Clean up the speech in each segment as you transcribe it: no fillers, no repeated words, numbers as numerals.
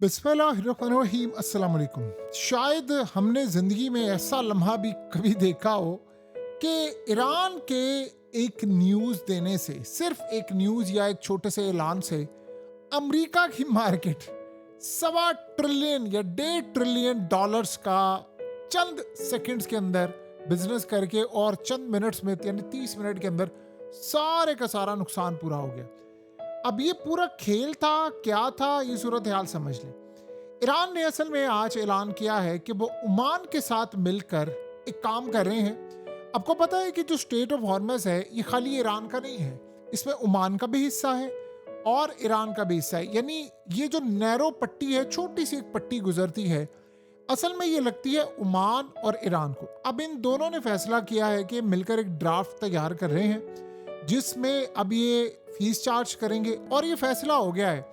बिस्मिल्लाहिर्रहमानिर्रहीम अस्सलाम वालेकुम। शायद हमने ज़िंदगी में ऐसा लम्हा भी कभी देखा हो कि ईरान के एक न्यूज़ देने से, सिर्फ एक न्यूज़ या एक छोटे से ऐलान से अमेरिका की मार्केट 1.25 ट्रिलियन या $1.5 ट्रिलियन का चंद सेकंड्स के अंदर बिजनेस करके और चंद मिनट्स में यानी 30 मिनट के अंदर सारे का सारा नुकसान पूरा हो गया। अब ये पूरा खेल था, क्या था, ये सूरत हाल समझ लें। ईरान ने असल में आज ऐलान किया है कि वो ओमान के साथ मिलकर एक काम कर रहे हैं। आपको पता है कि जो स्टेट ऑफ हॉर्मस है ये खाली ईरान का नहीं है, इसमें ओमान का भी हिस्सा है और ईरान का भी हिस्सा है। यानी ये जो नैरो पट्टी है, छोटी सी एक पट्टी गुजरती है, असल में ये लगती है ओमान और ईरान को। अब इन दोनों ने फैसला किया है कि मिलकर एक ड्राफ्ट तैयार कर रहे हैं जिसमें अब ये फीस चार्ज करेंगे और ये फैसला हो गया है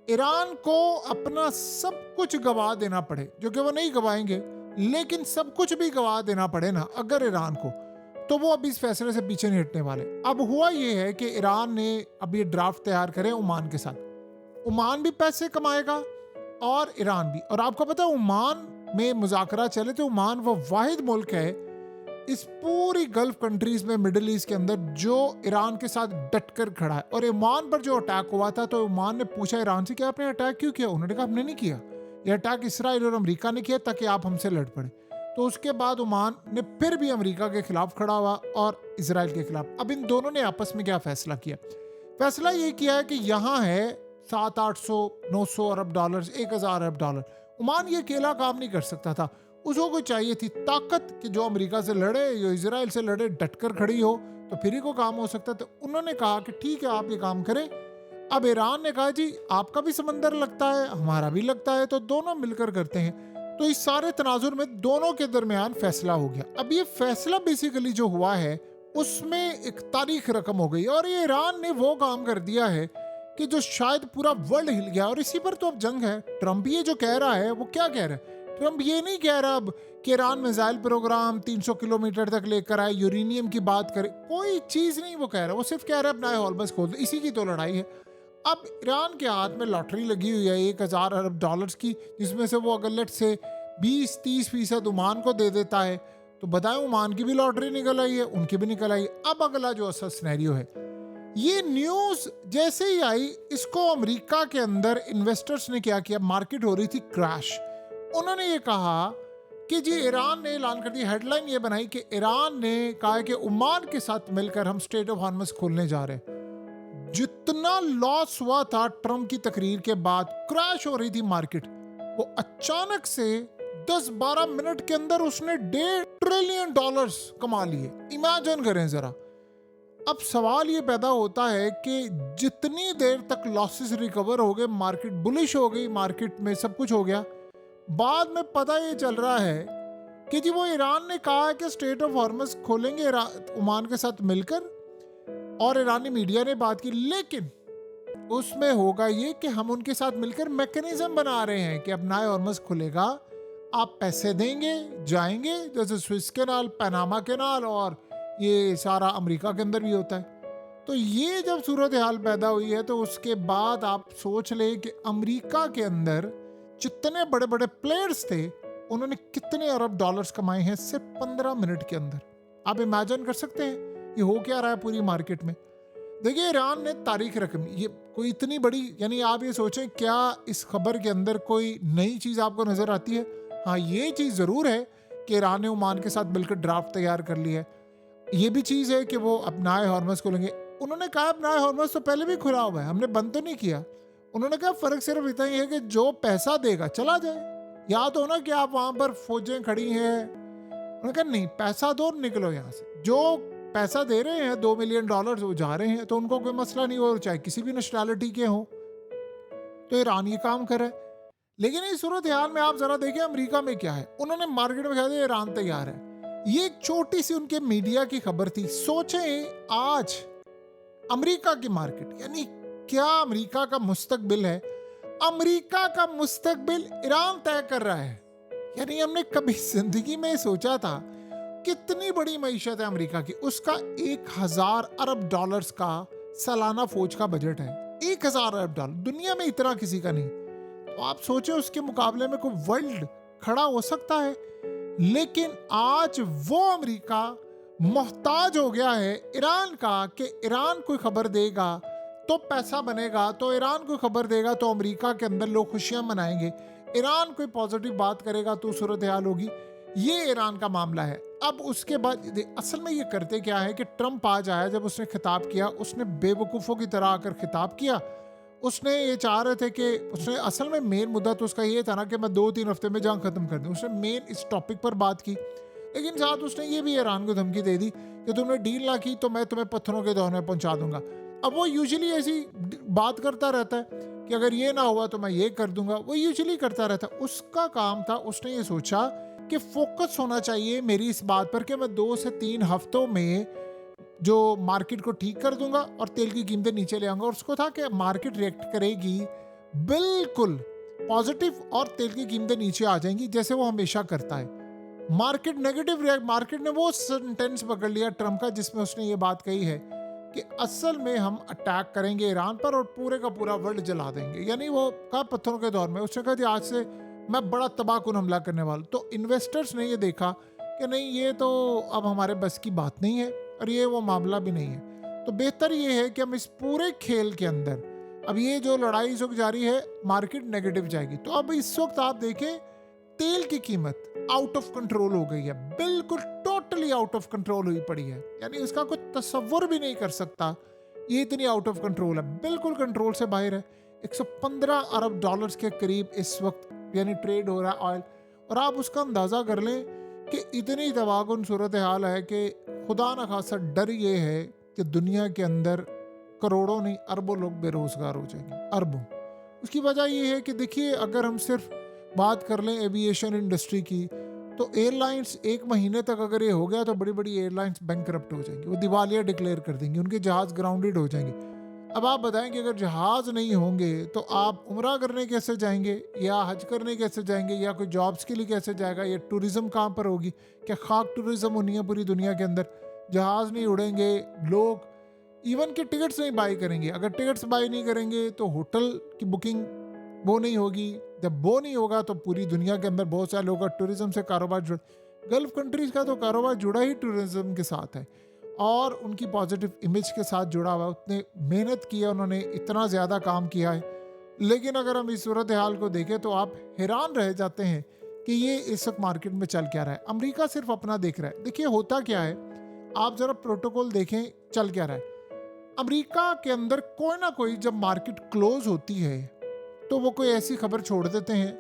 ईरान को अपना सब कुछ गवा देना पड़े, जो कि वो नहीं गवाएंगे, लेकिन सब कुछ भी गवा देना पड़े ना अगर ईरान को, तो वो अब इस फैसले से पीछे नहीं हटने वाले। अब हुआ ये है कि ईरान ने अब ये ड्राफ्ट तैयार करे ओमान के साथ। ओमान भी पैसे कमाएगा और ईरान भी। और आपको पता है ओमान में मुज़ाकरा चले तो ओमान वो वाहिद मुल्क है इस पूरी गल्फ कंट्रीज में, मिडिल ईस्ट के अंदर, जो ईरान के साथ डट कर खड़ा है। और ओमान पर जो अटैक हुआ था तो ओमान ने पूछा ईरान से कि आपने अटैक क्यों किया। उन्होंने कहा हमने नहीं किया, यह अटैक इसराइल और अमेरिका ने किया ताकि आप हमसे लड़ पड़े। तो उसके बाद ओमान ने फिर भी अमेरिका के खिलाफ खड़ा हुआ और इसराइल के खिलाफ। अब इन दोनों ने आपस में क्या फैसला किया? फैसला ये किया है कि यहाँ है 700-800-900 अरब डॉलर, 1000 अरब डॉलर। ओमान ये अकेला काम नहीं कर सकता था, उसको कोई चाहिए थी ताकत कि जो अमेरिका से लड़े, जो इसराइल से लड़े, डटकर खड़ी हो, तो फिर ही को काम हो सकता। तो उन्होंने कहा कि ठीक है आप ये काम करें। अब ईरान ने कहा जी आपका भी समंदर लगता है, हमारा भी लगता है, तो दोनों मिलकर करते हैं। तो इस सारे तनाजुर में दोनों के दरमियान फैसला हो गया। अब ये फैसला बेसिकली जो हुआ है उसमें एक तारीख रकम हो गई और ये ईरान ने वो काम कर दिया है कि जो शायद पूरा वर्ल्ड हिल गया। और इसी पर तो अब जंग है। ट्रंप ये जो कह रहा है वो क्या कह रहा है? ट्रंप ये नहीं कह रहा अब कि ईरान मिसाइल प्रोग्राम 300 किलोमीटर तक लेकर आए, यूरेनियम की बात करे, कोई चीज नहीं वो कह रहा। वो सिर्फ कह रहा है अपना हॉर्मस खोल दो। इसी की तो लड़ाई है। अब ईरान के हाथ में लॉटरी लगी हुई है 1000 अरब डॉलर्स की, जिसमें से वो अगर लेट से 20-30% ओमान को दे देता है तो बताएं ओमान की भी लॉटरी निकल आई है, उनकी भी निकल आई। अब अगला जो असल सिनेरियो है, ये न्यूज जैसे ही आई, इसको अमेरिका के अंदर इन्वेस्टर्स ने क्या किया, मार्केट हो रही थी क्रैश। उन्होंने ये कहा कि जी ईरान ने ऐलान कर दिया, हेडलाइन ये बनाई कि ईरान ने कहा कि ओमान के साथ मिलकर हम स्टेट ऑफ हॉर्मस खोलने जा रहे हैं। जितना लॉस हुआ था ट्रंप की तकरीर के बाद, क्रैश हो रही थी मार्केट, वो अचानक से 10-12 मिनट के अंदर उसने $1.5 ट्रिलियन कमा लिए। इमेजिन करें जरा। अब सवाल ये पैदा होता है कि जितनी देर तक लॉसेस रिकवर हो गए, मार्केट बुलिश हो गई, मार्केट में सब कुछ हो गया, बाद में पता ये चल रहा है कि जी वो ईरान ने कहा है कि स्टेट ऑफ हॉर्मस खोलेंगे ओमान के साथ मिलकर, और ईरानी मीडिया ने बात की, लेकिन उसमें होगा ये कि हम उनके साथ मिलकर मैकेनिज्म बना रहे हैं कि अब नया हॉर्मस खुलेगा, आप पैसे देंगे, जाएंगे, जैसे स्विस कैनाल, पनामा कैनाल, और ये सारा अमेरिका के अंदर भी होता है। तो ये जब सूरत हाल पैदा हुई है तो उसके बाद आप सोच लें कि अमेरिका के अंदर जितने बड़े बड़े प्लेयर्स थे उन्होंने कितने अरब डॉलर्स कमाए हैं सिर्फ 15 मिनट के अंदर। आप इमेजिन कर सकते हैं ये हो क्या रहा है पूरी मार्केट में। देखिए ईरान ने तारीख रकम, ये कोई इतनी बड़ी, यानी आप ये सोचें क्या इस खबर के अंदर कोई नई चीज़ आपको नज़र आती है? हाँ, ये चीज़ ज़रूर है कि ईरान ने ओमान के साथ मिलकर ड्राफ्ट तैयार कर लिया है। ये भी चीज़ है कि वो अपना हॉर्मस खोलेंगे। उन्होंने कहा अपना हॉर्मस तो पहले भी खुला हुआ है, हमने बंद तो नहीं किया। उन्होंने कहा फ़र्क सिर्फ इतना ही है कि जो पैसा देगा चला जाए। याद हो ना कि आप वहाँ पर फौजें खड़ी हैं, उन्होंने कहा नहीं, पैसा दो, निकलो यहाँ से। जो पैसा दे रहे हैं $2 मिलियन वो जा रहे हैं, तो उनको कोई मसला नहीं हो, चाहे किसी भी नेशनैलिटी के हों। तो ईरान ये काम कर रहा है। लेकिन इस सूरत हाल में आप जरा देखिए अमेरिका में क्या है। उन्होंने मार्केट में कहा दिया ईरान तैयार है। ये एक छोटी सी उनके मीडिया की खबर थी। सोचें आज अमेरिका की मार्केट, यानी क्या अमेरिका का मुस्तकबिल है, अमेरिका का मुस्तकबिल ईरान तय कर रहा है। यानी हमने कभी जिंदगी में सोचा था कितनी बड़ी मईशत है अमेरिका की। उसका 1000 अरब डॉलर्स का सालाना फौज का बजट है। 1000 अरब डॉलर, दुनिया में इतना किसी का नहीं। आप सोचे उसके मुकाबले में कोई वर्ल्ड खड़ा हो सकता है? लेकिन आज वो अमेरिका मोहताज हो गया है ईरान का कि ईरान कोई खबर देगा तो पैसा बनेगा, तो ईरान कोई खबर देगा तो अमेरिका के अंदर लोग खुशियां मनाएंगे, ईरान कोई पॉजिटिव बात करेगा तो सूरत हाल होगी। ये ईरान का मामला है। अब उसके बाद असल में ये करते क्या है कि ट्रंप आज आया, जब उसने खिताब किया उसने बेवकूफ़ों की तरह आकर खिताब किया। उसने ये चाह रहे थे कि उसने असल में मेन मुद्दा तो उसका ये था ना कि मैं 2-3 हफ्ते में जंग खत्म कर दूं। उसने मेन इस टॉपिक पर बात की, लेकिन साथ उसने ये भी ईरान को धमकी दे दी कि तुमने डील ना की तो मैं तुम्हें पत्थरों के दौर में पहुंचा दूंगा। अब वो यूजुअली ऐसी बात करता रहता है कि अगर ये ना हुआ तो मैं ये कर दूंगा, वो यूजुअली करता रहता है। उसका काम था, उसने ये सोचा कि फोकस होना चाहिए मेरी इस बात पर कि मैं 2 से 3 हफ्तों में जो मार्केट को ठीक कर दूंगा और तेल की कीमतें नीचे ले आऊंगा। और उसको था कि मार्केट रिएक्ट करेगी बिल्कुल पॉजिटिव और तेल की कीमतें नीचे आ जाएंगी जैसे वो हमेशा करता है। मार्केट नेगेटिव रिएक्ट, मार्केट ने वो सेंटेंस पकड़ लिया ट्रम्प का जिसमें उसने ये बात कही है कि असल में हम अटैक करेंगे ईरान पर और पूरे का पूरा वर्ल्ड जला देंगे। यानी वो कहा पत्थरों के दौर में उसने कहा कि आज से मैं बड़ा तबाहकुन हमला करने वाला। तो इन्वेस्टर्स ने ये देखा कि नहीं, ये तो अब हमारे बस की बात नहीं है और ये वो मामला भी नहीं है। तो बेहतर ये है कि हम इस पूरे खेल के अंदर, अब ये जो लड़ाई इस वक्त जारी है, मार्केट नेगेटिव जाएगी। तो अब इस वक्त आप देखें तेल की कीमत आउट ऑफ कंट्रोल हो गई है, बिल्कुल टोटली आउट ऑफ कंट्रोल हुई पड़ी है। यानी इसका कोई तस्वुर भी नहीं कर सकता, ये इतनी आउट ऑफ कंट्रोल है, बिल्कुल कंट्रोल से बाहर है। 115 अरब डॉलर्स के करीब इस वक्त यानी ट्रेड हो रहा है ऑयल। और आप उसका अंदाज़ा कर लें कि इतनी तबाहकुन सूरत हाल है कि खुदा न खासा डर ये है कि दुनिया के अंदर करोड़ों नहीं अरबों लोग बेरोजगार हो जाएंगे, अरबों। उसकी वजह ये है कि देखिए, अगर हम सिर्फ बात कर लें एविएशन इंडस्ट्री की, तो एयरलाइंस 1 महीने तक अगर ये हो गया तो बड़ी बड़ी एयरलाइंस बैंकरप्ट हो जाएंगी, वो दिवालिया डिक्लेयर कर देंगी, उनके जहाज़ ग्राउंडेड हो जाएंगे। अब आप बताएं कि अगर जहाज़ नहीं होंगे तो आप उम्रा करने कैसे जाएंगे, या हज करने कैसे जाएंगे, या कोई जॉब्स के लिए कैसे जाएगा, या टूरिज्म कहाँ पर होगी? क्या खाक टूरिज्म होनी है पूरी दुनिया के अंदर? जहाज़ नहीं उड़ेंगे, लोग इवन के टिकट्स नहीं बाई करेंगे। अगर टिकट्स बाई नहीं करेंगे तो होटल की बुकिंग वो नहीं होगी। जब वो नहीं होगा तो पूरी दुनिया के अंदर बहुत सारे लोगों का टूरिज्म से कारोबार गल्फ कंट्रीज़ का तो कारोबार जुड़ा ही टूरिज्म के साथ है और उनकी पॉजिटिव इमेज के साथ जुड़ा हुआ है। उतने मेहनत की है उन्होंने, इतना ज़्यादा काम किया है। लेकिन अगर हम इस सूरत हाल को देखें तो आप हैरान रह जाते हैं कि ये इस वक्त मार्केट में चल क्या रहा है। अमेरिका सिर्फ अपना देख रहा है। देखिए होता क्या है, आप ज़रा प्रोटोकॉल देखें चल क्या रहा है। अमेरिका के अंदर कोई ना कोई जब मार्केट क्लोज होती है तो वो कोई ऐसी खबर छोड़ देते हैं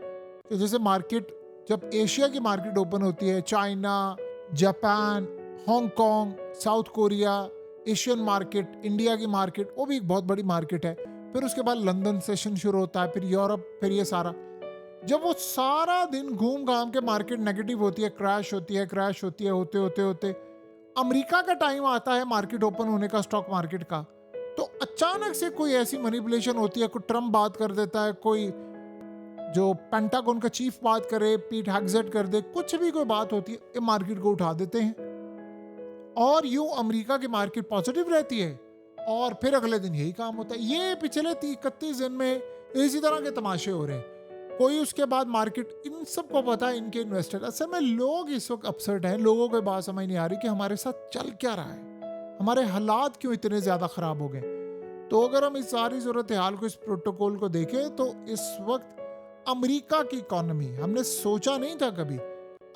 कि जैसे मार्केट, जब एशिया की मार्केट ओपन होती है, China, Japan, Hong Kong, south Korea, Asian market, India की मार्केट, वो भी एक बहुत बड़ी मार्केट है। फिर उसके बाद लंदन सेशन शुरू होता है, फिर यूरोप, फिर ये सारा। जब वो सारा दिन घूम घाम के मार्केट नेगेटिव होती है, क्रैश होती है, क्रैश होती है, होते होते होते अमेरिका का टाइम आता है मार्केट ओपन होने का, स्टॉक मार्केट का, तो अचानक से कोई ऐसी मैनिपुलेशन होती है, कोई ट्रम्प बात कर देता है, कोई जो पेंटागन का चीफ बात करे, पीट हेग्सेट कर दे, कुछ भी कोई बात होती है, ये मार्केट को उठा देते हैं और यूं अमेरिका की मार्केट पॉजिटिव रहती है और फिर अगले दिन यही काम होता है। ये पिछले 31 दिन में इसी तरह के तमाशे हो रहे हैं। कोई उसके बाद मार्केट, इन सबको पता है, इनके इन्वेस्टर, असल में लोग इस वक्त अपसेट हैं। लोगों को बात समझ नहीं आ रही कि हमारे साथ चल क्या रहा है, हमारे हालात क्यों इतने ज़्यादा ख़राब हो गए। तो अगर हम इस सारी सूरत हाल को, इस प्रोटोकॉल को देखें तो इस वक्त अमेरिका की इकॉनमी, हमने सोचा नहीं था कभी,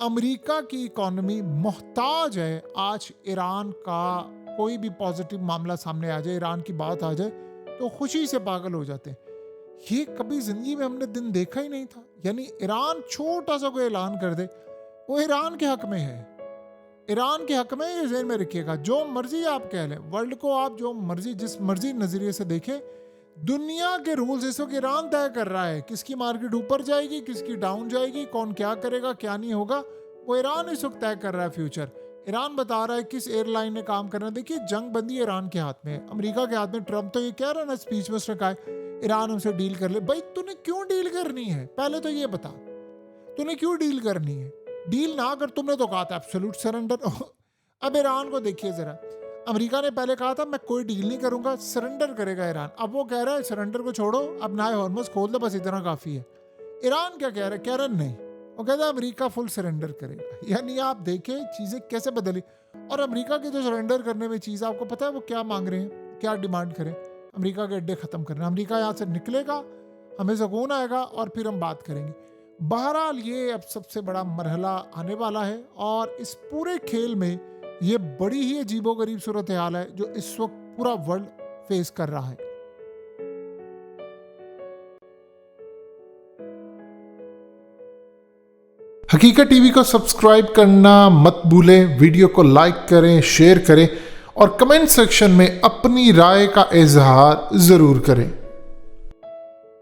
अमेरिका की इकॉनमी मोहताज है आज ईरान का। कोई भी पॉजिटिव मामला सामने आ जाए, ईरान की बात आ जाए तो खुशी से पागल हो जाते हैं। ये कभी जिंदगी में हमने दिन देखा ही नहीं था। यानी ईरान छोटा सा कोई ऐलान कर दे, वो ईरान के हक में है, ईरान के हक में। ये ज़हन में रखिएगा, जो मर्जी आप कह लें, वर्ल्ड को आप जो मर्जी, जिस मर्जी नजरिए से देखें, दुनिया के रूल्स इस वक्त ईरान तय कर रहा है। किसकी मार्केट ऊपर जाएगी, किसकी डाउन जाएगी, कौन क्या करेगा, क्या नहीं होगा, वो ईरान इस वक्त तय कर रहा है फ्यूचर। ईरान बता रहा है किस एयरलाइन ने काम करना है। देखिए, जंग बंदी ईरान के हाथ में है, अमेरिका के हाथ में। ट्रम्प तो ये कह रहा है ना स्पीच में, उसने कहा ईरान हमसे डील कर ले। भाई तूने क्यों डील करनी है, पहले तो ये बता, तूने क्यों डील करनी है? डील ना कर, तुमने तो कहा था एब्सोल्यूट सरेंडर। अब ईरान को देखिए जरा, अमेरिका ने पहले कहा था मैं कोई डील नहीं करूंगा, सरेंडर करेगा ईरान। अब वो कह रहा है सरेंडर को छोड़ो, अब ना हॉर्मस खोल दो, बस इतना काफी है। ईरान क्या कह रहा है? कह रहा नहीं, वो कहता है अमेरिका फुल सरेंडर करेगा। यानी आप देखें चीज़ें कैसे बदली। और अमेरिका के जो सरेंडर करने में चीज़, आपको पता है वो क्या मांग रहे हैं, क्या डिमांड करें? अमेरिका के अड्डे ख़त्म करना, अमेरिका यहाँ से निकलेगा, हमें सुकून आएगा और फिर हम बात करेंगे। बहरहाल ये अब सबसे बड़ा मरहला आने वाला है और इस पूरे खेल में ये बड़ी ही अजीबोगरीब सूरत हाल है जो इस वक्त पूरा वर्ल्ड फेस कर रहा है। हकीकत टीवी को सब्सक्राइब करना मत भूलें, वीडियो को लाइक करें, शेयर करें और कमेंट सेक्शन में अपनी राय का इजहार ज़रूर करें।